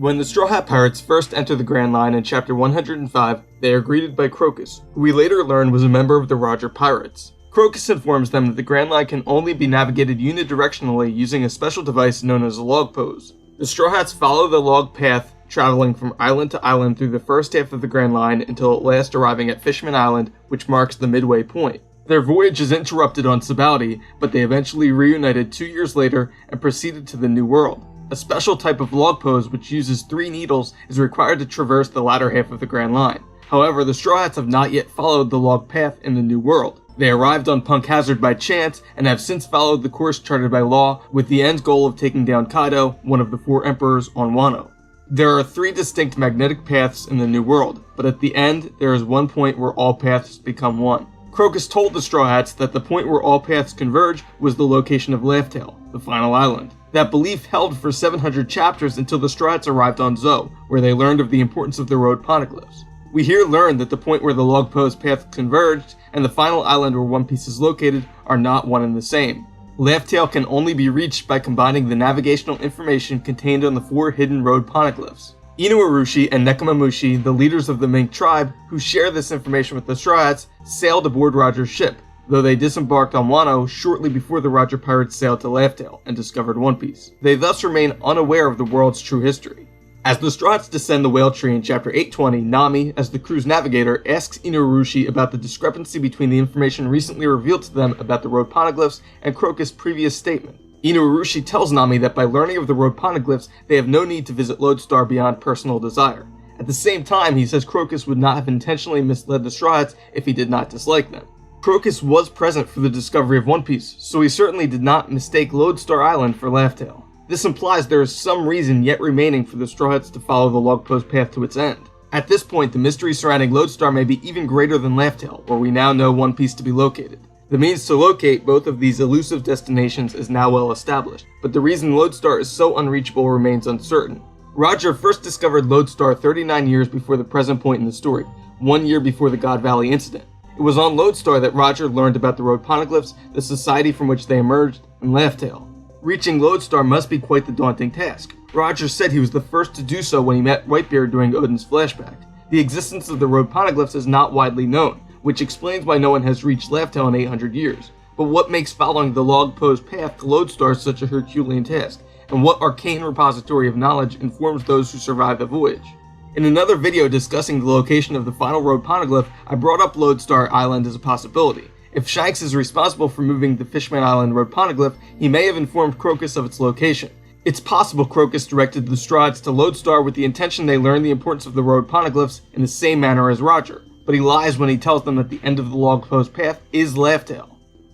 When the Straw Hat Pirates first enter the Grand Line in Chapter 105, they are greeted by Crocus, who we later learn was a member of the Roger Pirates. Crocus informs them that the Grand Line can only be navigated unidirectionally using a special device known as a log pose. The Straw Hats follow the log path, traveling from island to island through the first half of the Grand Line until at last arriving at 𝙬𝚘𝚙𝚒𝚝 Island, which marks the midway point. Their voyage is interrupted on 𝙬𝚘𝚙𝚒𝚝, but they eventually reunited 2 years later and proceeded to the New World. A special type of log pose which uses 3 needles is required to traverse the latter half of the Grand Line. However, the Straw Hats have not yet followed the log path in the New World. They arrived on Punk Hazard by chance and have since followed the course charted by Law with the end goal of taking down Kaido, one of the 4 emperors, on Wano. There are 3 distinct magnetic paths in the New World, but at the end there is one point where all paths become one. Crocus told the Straw Hats that the point where all paths converge was the location of 𝙬𝚘𝚙𝚒𝚝, the final island. That belief held for 700 chapters until the Straw Hats arrived on 𝙬𝚘, where they learned of the importance of the road Poneglyphs. We here learn that the point where the log pose path converged and the final island where One Piece is located are not one and the same. 𝙬𝚘𝚏 can only be reached by combining the navigational information contained on the 4 hidden road Poneglyphs. Inuarashi and Nekomamushi, the leaders of the Mink tribe, who share this information with the Straw Hats, sailed aboard Roger's ship, though they disembarked on Wano shortly before the Roger Pirates sailed to 𝙬𝚘𝚏 and discovered One Piece. They thus remain unaware of the world's true history. As the Straw Hats descend the whale tree in Chapter 820, Nami, as the crew's navigator, asks Inuarashi about the discrepancy between the information recently revealed to them about the road Poneglyphs and Crocus' previous statement. Inuarashi tells Nami that by learning of the road Poneglyphs, they have no need to visit Lodestar beyond personal desire. At the same time, he says Crocus would not have intentionally misled the Straw Hats if he did not dislike them. Crocus was present for the discovery of One Piece, so he certainly did not mistake Lodestar Island for 𝙬𝚘𝚏𝚒. This implies there is some reason yet remaining for the Straw Hats to follow the log pose path to its end. At this point, the mystery surrounding Lodestar may be even greater than 𝙬𝚘𝚏𝚒, where we now know One Piece to be located. The means to locate both of these elusive destinations is now well established, but the reason Lodestar is so unreachable remains uncertain. Roger first discovered Lodestar 39 years before the present point in the story, 1 year before the God Valley incident. It was on Lodestar that Roger learned about the road Poneglyphs, the society from which they emerged, and 𝙬𝚘𝚏𝚏. Reaching Lodestar must be quite the daunting task. Roger said he was the first to do so when he met Whitebeard during Oden's flashback. The existence of the road Poneglyphs is not widely known, which explains why no one has reached 𝙬𝚘𝚏𝚏 in 800 years. But what makes following the log pose path to Lodestar such a Herculean task, and what arcane repository of knowledge informs those who survive the voyage? In another video discussing the location of the final road Poneglyph, I brought up Lodestar Island as a possibility. If Shanks is responsible for moving the 𝙬𝚽𝚙𝚒𝚏 Island road Poneglyph, he may have informed Crocus of its location. It's possible Crocus directed the Straw Hats to Lodestar with the intention they learn the importance of the road Poneglyphs in the same manner as Roger, but he lies when he tells them that the end of the log pose path is 𝙬𝚘𝚏𝚏𝚏.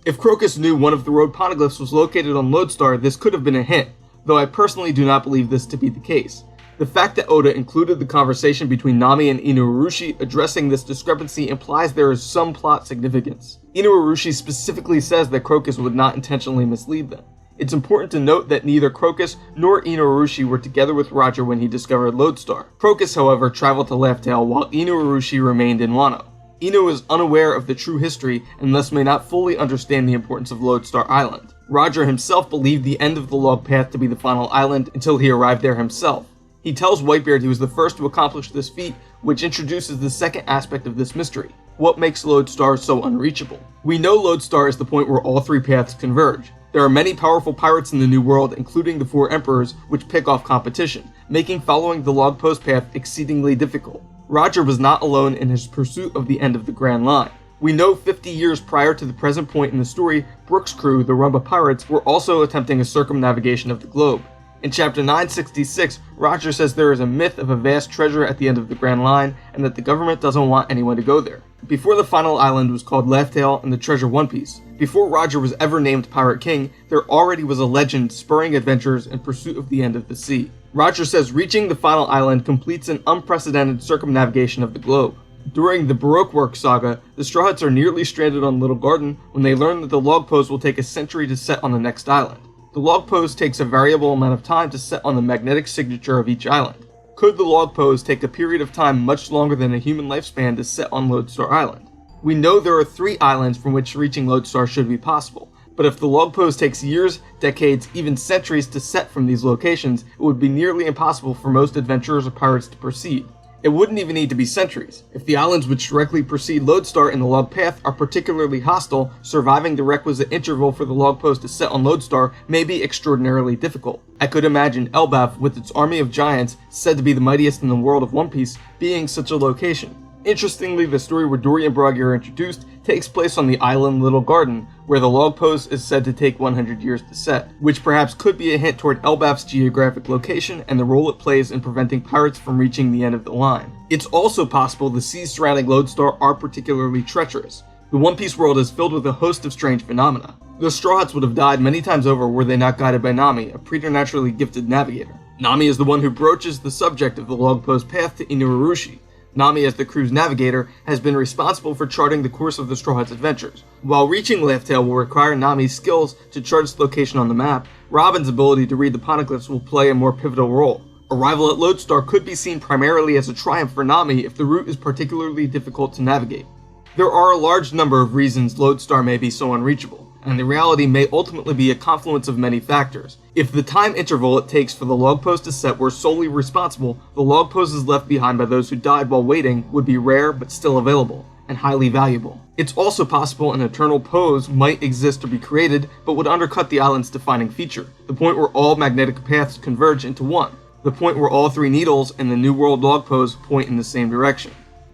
If Crocus knew one of the road Poneglyphs was located on Lodestar, this could have been a hint, though I personally do not believe this to be the case. The fact that Oda included the conversation between Nami and Inuarashi addressing this discrepancy implies there is some plot significance. Inuarashi specifically says that Crocus would not intentionally mislead them. It's important to note that neither Crocus nor Inuarashi were together with Roger when he discovered Lodestar. Crocus, however, traveled to 𝙬𝚘𝚏𝚏 while Inuarashi remained in Wano. Inu is unaware of the true history and thus may not fully understand the importance of Lodestar Island. Roger himself believed the end of the log path to be the final island until he arrived there himself. He tells Whitebeard he was the first to accomplish this feat, which introduces the second aspect of this mystery. What makes Lodestar so unreachable? We know Lodestar is the point where all 3 paths converge. There are many powerful pirates in the New World, including the 4 emperors, which pick off competition, making following the log pose path exceedingly difficult. Roger was not alone in his pursuit of the end of the Grand Line. We know 50 years prior to the present point in the story, Brook's crew, the Rumba Pirates, were also attempting a circumnavigation of the globe. In Chapter 966, Roger says there is a myth of a vast treasure at the end of the Grand Line, and that the government doesn't want anyone to go there. Before the final island was called 𝙬𝚘𝚏𝚏 and the treasure One Piece, before Roger was ever named Pirate King, there already was a legend spurring adventures in pursuit of the end of the sea. Roger says reaching the final island completes an unprecedented circumnavigation of the globe. During the Baroque Work saga, the Straw Hats are nearly stranded on Little Garden when they learn that the log pose will take a century to set on the next island. The log pose takes a variable amount of time to set on the magnetic signature of each island. Could the log pose take a period of time much longer than a human lifespan to set on Lodestar Island? We know there are 3 islands from which reaching Lodestar should be possible, But if the log post takes years, decades, even centuries to set from these locations, it would be nearly impossible for most adventurers or pirates to proceed. It wouldn't even need to be centuries. If the islands which directly precede Lodestar in the log path are particularly hostile, surviving the requisite interval for the log post to set on Lodestar may be extraordinarily difficult. I could imagine Elbaf, with its army of giants, said to be the mightiest in the world of One Piece, being such a location. Interestingly, the story where Dory and Broggy are introduced takes place on the island Little Garden, where the log post is said to take 100 years to set, which perhaps could be a hint toward Elbaf's geographic location and the role it plays in preventing pirates from reaching the end of the line. It's also possible the seas surrounding Lodestar are particularly treacherous. The One Piece world is filled with a host of strange phenomena. The Straw Hats would have died many times over were they not guided by Nami, a preternaturally gifted navigator. Nami is the one who broaches the subject of the log post path to Inuarashi. Nami, as the crew's navigator, has been responsible for charting the course of the Straw Hats' adventures. While reaching Laugh Tale will require Nami's skills to chart its location on the map, Robin's ability to read the Poneglyphs will play a more pivotal role. Arrival at Lodestar could be seen primarily as a triumph for Nami if the route is particularly difficult to navigate. There are a large number of reasons Lodestar may be so unreachable, and the reality may ultimately be a confluence of many factors. If the time interval it takes for the log post to set were solely responsible, the log posts left behind by those who died while waiting would be rare but still available, and highly valuable. It's also possible an eternal pose might exist or be created, but would undercut the island's defining feature, the point where all magnetic paths converge into one, the point where all three needles in the New World log pose point in the same direction.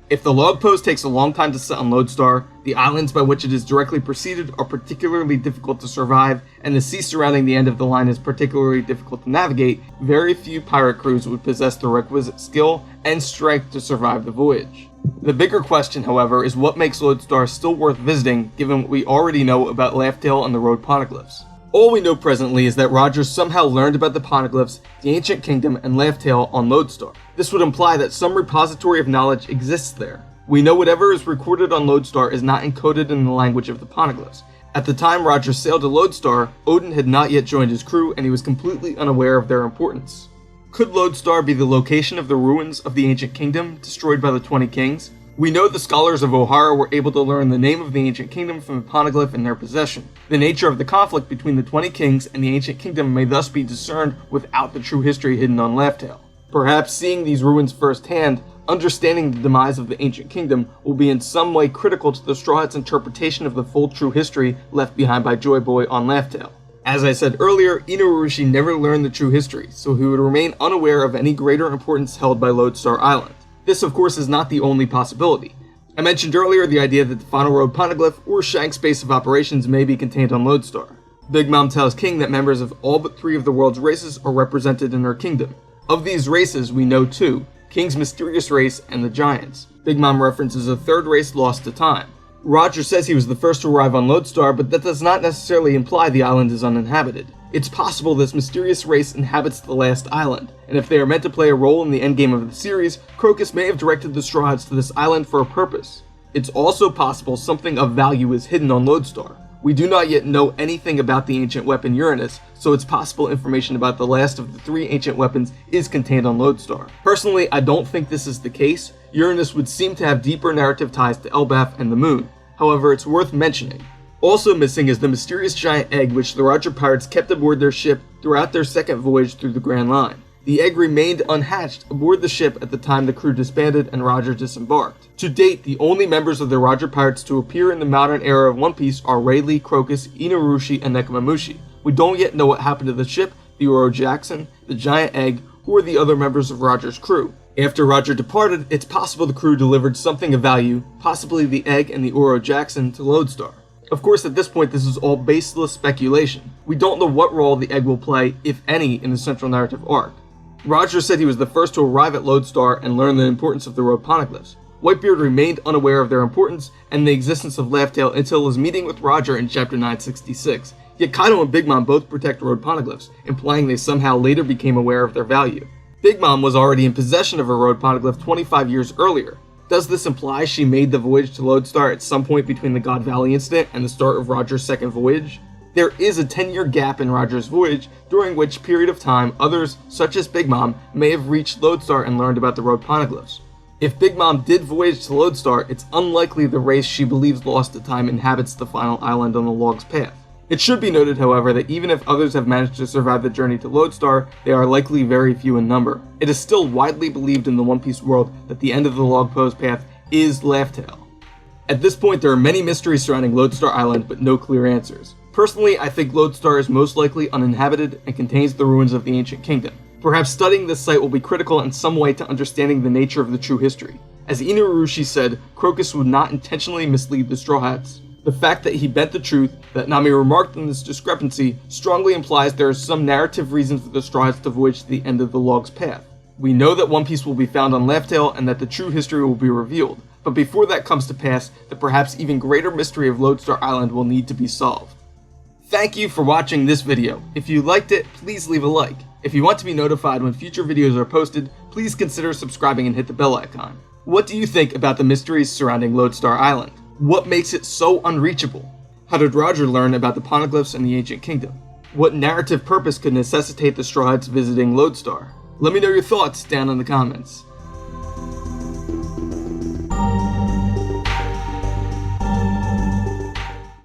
If the log post takes a long time to set on Lodestar, the islands by which it is directly preceded are particularly difficult to survive, and the sea surrounding the end of the line is particularly difficult to navigate, very few pirate crews would possess the requisite skill and strength to survive the voyage. The bigger question, however, is what makes Lodestar still worth visiting, given what we already know about Laugh Tale and the Road Poneglyphs. All we know presently is that Roger somehow learned about the Poneglyphs, the Ancient Kingdom, and Laugh Tale on Lodestar. This would imply that some repository of knowledge exists there. We know whatever is recorded on Lodestar is not encoded in the language of the Poneglyphs. At the time Roger sailed to Lodestar, Odin had not yet joined his crew and he was completely unaware of their importance. Could Lodestar be the location of the ruins of the Ancient Kingdom, destroyed by the 20 Kings? We know the scholars of Ohara were able to learn the name of the Ancient Kingdom from the Poneglyph in their possession. The nature of the conflict between the 20 Kings and the Ancient Kingdom may thus be discerned without the true history hidden on Laugh Tale. Perhaps seeing these ruins firsthand, understanding the demise of the Ancient Kingdom will be in some way critical to the Straw Hats' interpretation of the full true history left behind by Joy Boy on Laugh Tale. As I said earlier, Inuarashi never learned the true history, so he would remain unaware of any greater importance held by Lodestar Island. This, of course, is not the only possibility. I mentioned earlier the idea that the Final Road Poneglyph or Shank's base of operations may be contained on Lodestar. Big Mom tells King that members of all but 3 of the world's races are represented in her kingdom. Of these races, we know 2, King's mysterious race and the Giants. Big Mom references a 3rd race lost to time. Roger says he was the first to arrive on Lodestar, but that does not necessarily imply the island is uninhabited. It's possible this mysterious race inhabits the last island, and if they are meant to play a role in the endgame of the series, Crocus may have directed the Straw Hats to this island for a purpose. It's also possible something of value is hidden on Lodestar. We do not yet know anything about the ancient weapon Uranus, so it's possible information about the last of the 3 ancient weapons is contained on Lodestar. Personally, I don't think this is the case. Uranus would seem to have deeper narrative ties to Elbaf and the Moon. However, it's worth mentioning. Also missing is the mysterious giant egg which the Roger pirates kept aboard their ship throughout their second voyage through the Grand Line. The egg remained unhatched aboard the ship at the time the crew disbanded and Roger disembarked. To date, the only members of the Roger pirates to appear in the modern era of One Piece are Rayleigh, Crocus, Inuarashi, and Nekomamushi. We don't yet know what happened to the ship, the Uro-Jackson, the giant egg, or the other members of Roger's crew. After Roger departed, it's possible the crew delivered something of value, possibly the egg and the Uro-Jackson, to Lodestar. Of course, at this point, this is all baseless speculation. We don't know what role the egg will play, if any, in the central narrative arc. Roger said he was the first to arrive at Lodestar and learn the importance of the Road Poneglyphs. Whitebeard remained unaware of their importance and the existence of Laugh Tale until his meeting with Roger in chapter 966. Yet Kaido and Big Mom both protect Road Poneglyphs, implying they somehow later became aware of their value. Big Mom was already in possession of a Road Poneglyph 25 years earlier. Does this imply she made the voyage to Lodestar at some point between the God Valley incident and the start of Roger's second voyage? There is a 10-year gap in Roger's voyage, during which period of time others, such as Big Mom, may have reached Lodestar and learned about the Road Poneglyphs. If Big Mom did voyage to Lodestar, it's unlikely the race she believes lost to time inhabits the final island on the log's path. It should be noted, however, that even if others have managed to survive the journey to Lodestar, they are likely very few in number. It is still widely believed in the One Piece world that the end of the log pose path is Laugh Tale. At this point, there are many mysteries surrounding Lodestar Island, but no clear answers. Personally, I think Lodestar is most likely uninhabited and contains the ruins of the ancient kingdom. Perhaps studying this site will be critical in some way to understanding the nature of the true history. As Inurushi said, Crocus would not intentionally mislead the Straw Hats. The fact that he bent the truth, that Nami remarked on this discrepancy, strongly implies there is some narrative reason for the Straw Hats to voyage to the end of the log's path. We know that One Piece will be found on Laugh Tale and that the true history will be revealed, but before that comes to pass, the perhaps even greater mystery of Lodestar Island will need to be solved. Thank you for watching this video. If you liked it, please leave a like. If you want to be notified when future videos are posted, please consider subscribing and hit the bell icon. What do you think about the mysteries surrounding Lodestar Island? What makes it so unreachable? How did Roger learn about the Podoglyphs and the ancient kingdom? What narrative purpose could necessitate the Straw Hats visiting Lodestar? Let me know your thoughts down in the comments.